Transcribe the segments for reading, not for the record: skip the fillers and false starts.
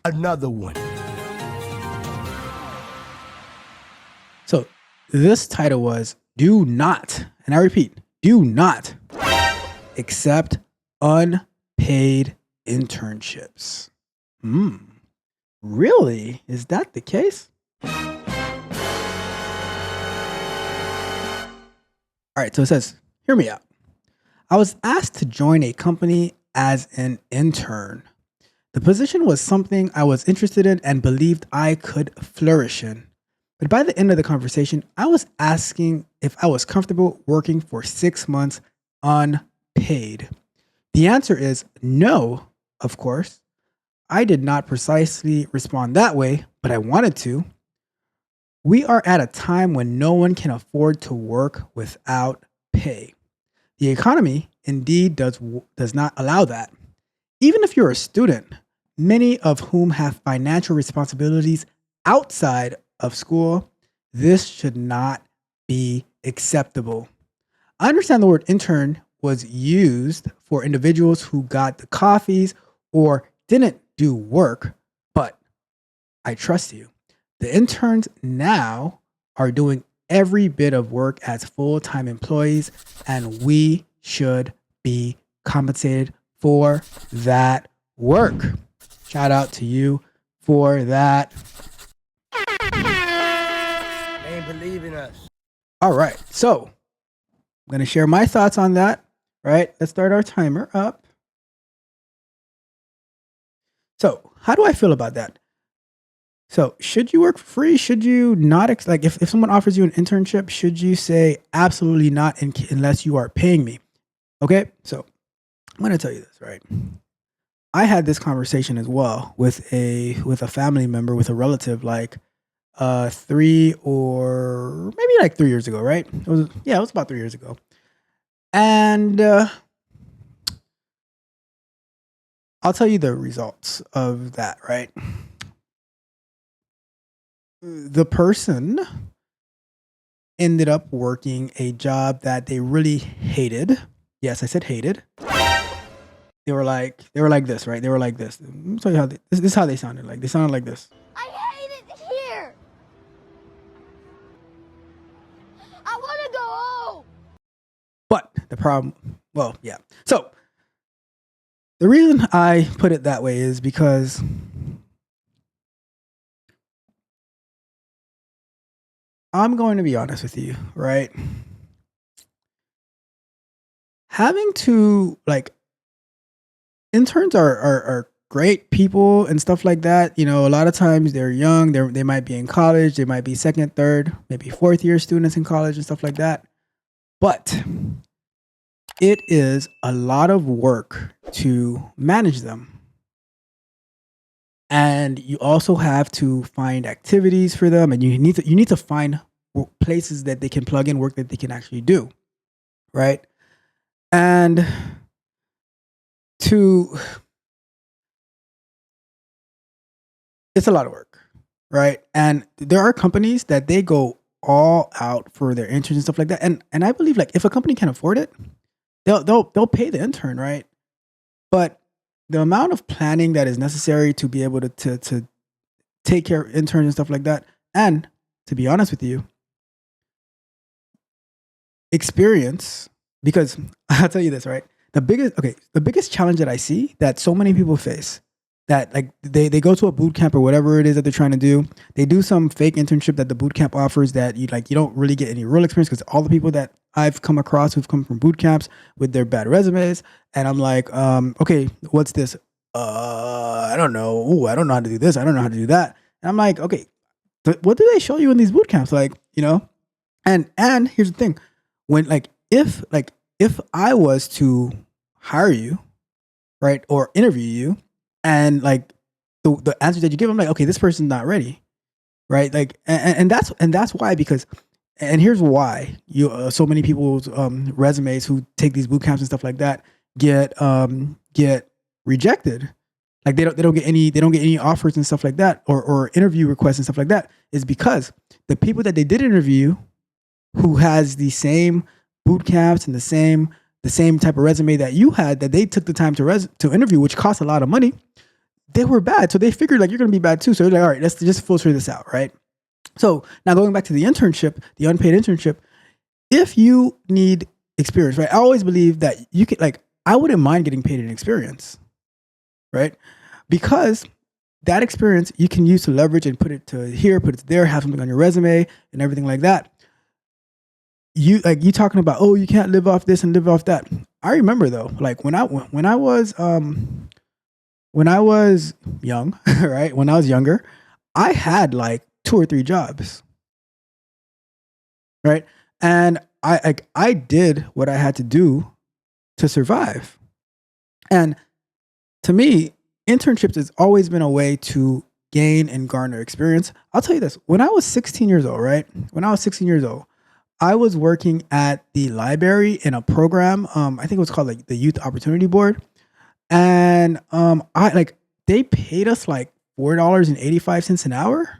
Another one. So this title was Do Not, and I repeat, do not accept unpaid internships. Really? Is that the case? All right, so it says, hear me out. I was asked to join a company as an intern. The position was something I was interested in and believed I could flourish in. But by the end of the conversation, I was asking if I was comfortable working for 6 months unpaid. The answer is no, of course. I did not precisely respond that way, but I wanted to. We are at a time when no one can afford to work without pay. The economy indeed does not allow that. Even if you're a student, many of whom have financial responsibilities outside of school, this should not be acceptable. I understand the word intern was used for individuals who got the coffees or didn't do work, but I trust you. The interns now are doing every bit of work as full-time employees, and we should be compensated for that work. Shout out to you for that. They ain't believing us. All right, so I'm going to share my thoughts on that. Right, let's start our timer up. So, how do I feel about that? So, should you work for free? Should you not? Like, if someone offers you an internship, should you say absolutely not unless you are paying me? Okay, so I'm going to tell you this, right? I had this conversation as well with a family member, with a relative, like 3 or maybe like 3 years ago, right? It was about 3 years ago. And I'll tell you the results of that, right? The person ended up working a job that they really hated. Yes, I said hated. They were like this, right? They were like this. Let me tell you how this is how they sounded. Like they sounded like this. I hate it here. I want to go home. But the problem, well, yeah. So the reason I put it that way is because I'm going to be honest with you, right? Having to like interns are great people and stuff like that. You know, a lot of times they're young, they might be in college, they might be second, third, maybe fourth year students in college and stuff like that. But it is a lot of work to manage them. And you also have to find activities for them, and you need to find places that they can plug in work that they can actually do, right? And it's a lot of work, right? And there are companies that they go all out for their interns and stuff like that. And I believe like if a company can afford it, they'll pay the intern, right? But the amount of planning that is necessary to be able to take care of interns and stuff like that, and to be honest with you, experience, because I'll tell you this, right? The biggest challenge that I see that so many people face, that like they go to a boot camp or whatever it is that they're trying to do. They do some fake internship that the boot camp offers that you don't really get any real experience, because all the people that I've come across who've come from boot camps with their bad resumes, and I'm like, okay, what's this? I don't know. Ooh, I don't know how to do this. I don't know how to do that. And I'm like, okay, what do they show you in these boot camps? Like, you know, and here's the thing, when if I was to hire you, right, or interview you, and like the answers that you give, I'm like, okay, this person's not ready, right? Like, and that's why, because, and here's why you so many people's resumes who take these boot camps and stuff like that get rejected. Like they don't get any offers and stuff like that, or interview requests and stuff like that, is because the people that they did interview, who has the same boot camps and the same type of resume that you had, that they took the time to interview, which costs a lot of money, they were bad. So they figured like, you're going to be bad too. So they're like, all right, let's just filter this out. Right. So now going back to the internship, the unpaid internship, if you need experience, right? I always believe that you could like, I wouldn't mind getting paid in experience, right? Because that experience you can use to leverage and put it to here, put it to there, have something on your resume and everything like that. You talking about, oh, you can't live off this and live off that. I remember though, like when I was young, right? When I was younger, I had like 2 or 3 jobs, right? And I did what I had to do to survive. And to me, internships has always been a way to gain and garner experience. I'll tell you this, when I was 16 years old, right? When I was 16 years old, I was working at the library in a program. I think it was called like the Youth Opportunity Board. And they paid us like $4.85 an hour.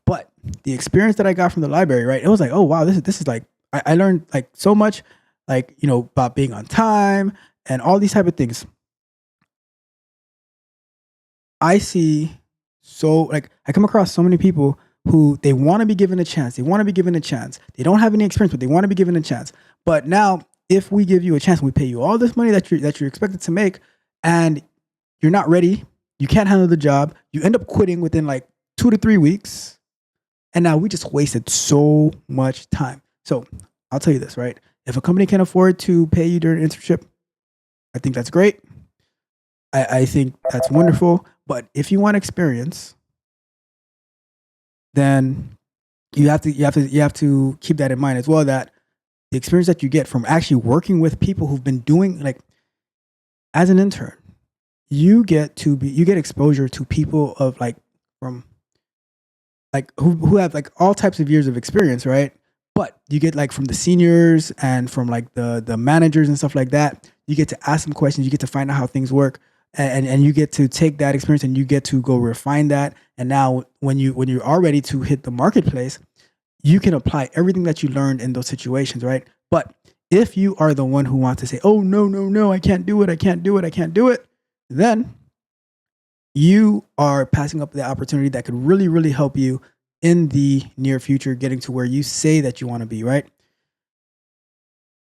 But the experience that I got from the library, right? It was like, oh wow, this is like I learned like so much, like, you know, about being on time and all these type of things. I come across so many people who they want to be given a chance. They want to be given a chance. They don't have any experience, but they want to be given a chance. But now, if we give you a chance and we pay you all this money that you're expected to make, and you're not ready, you can't handle the job, you end up quitting within like 2 to 3 weeks, and now we just wasted so much time. So I'll tell you this, right? If a company can afford to pay you during an internship, I think that's great. I think that's wonderful. But if you want experience, then you have to keep that in mind as well, that the experience that you get from actually working with people who've been doing, like, as an intern, you get exposure to people of like from like who have like all types of years of experience, right? But you get like from the seniors and from like the managers and stuff like that. You get to ask them questions. You get to find out how things work, and you get to take that experience and you get to go refine that. And now when you are ready to hit the marketplace, you can apply everything that you learned in those situations, right? But if you are the one who wants to say, oh, no, I can't do it, then you are passing up the opportunity that could really, really help you in the near future, getting to where you say that you want to be, right?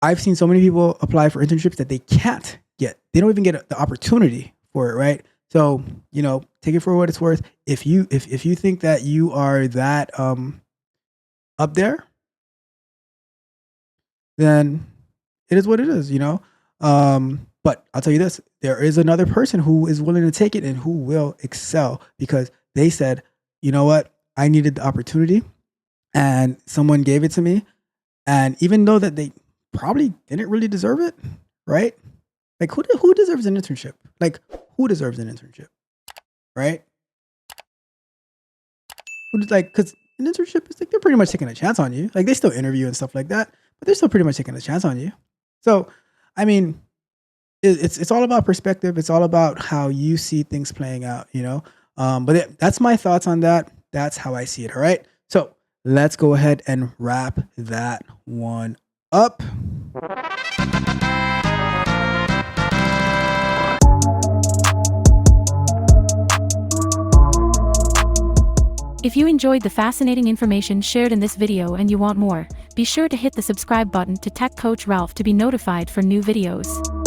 I've seen so many people apply for internships that they can't get. They don't even get the opportunity for it, right? So, you know, take it for what it's worth. If you think that you are that up there, then it is what it is, you know? But I'll tell you this, there is another person who is willing to take it and who will excel because they said, you know what? I needed the opportunity and someone gave it to me. And even though that they probably didn't really deserve it, right? Like who deserves an internship? Like who deserves an internship, right? Because an internship is like, they're pretty much taking a chance on you. Like they still interview and stuff like that, but they're still pretty much taking a chance on you. So, I mean, it's all about perspective. It's all about how you see things playing out, you know? But that's my thoughts on that. That's how I see it. All right. So let's go ahead and wrap that one up. If you enjoyed the fascinating information shared in this video and you want more, be sure to hit the subscribe button to Tech Coach Ralph to be notified for new videos.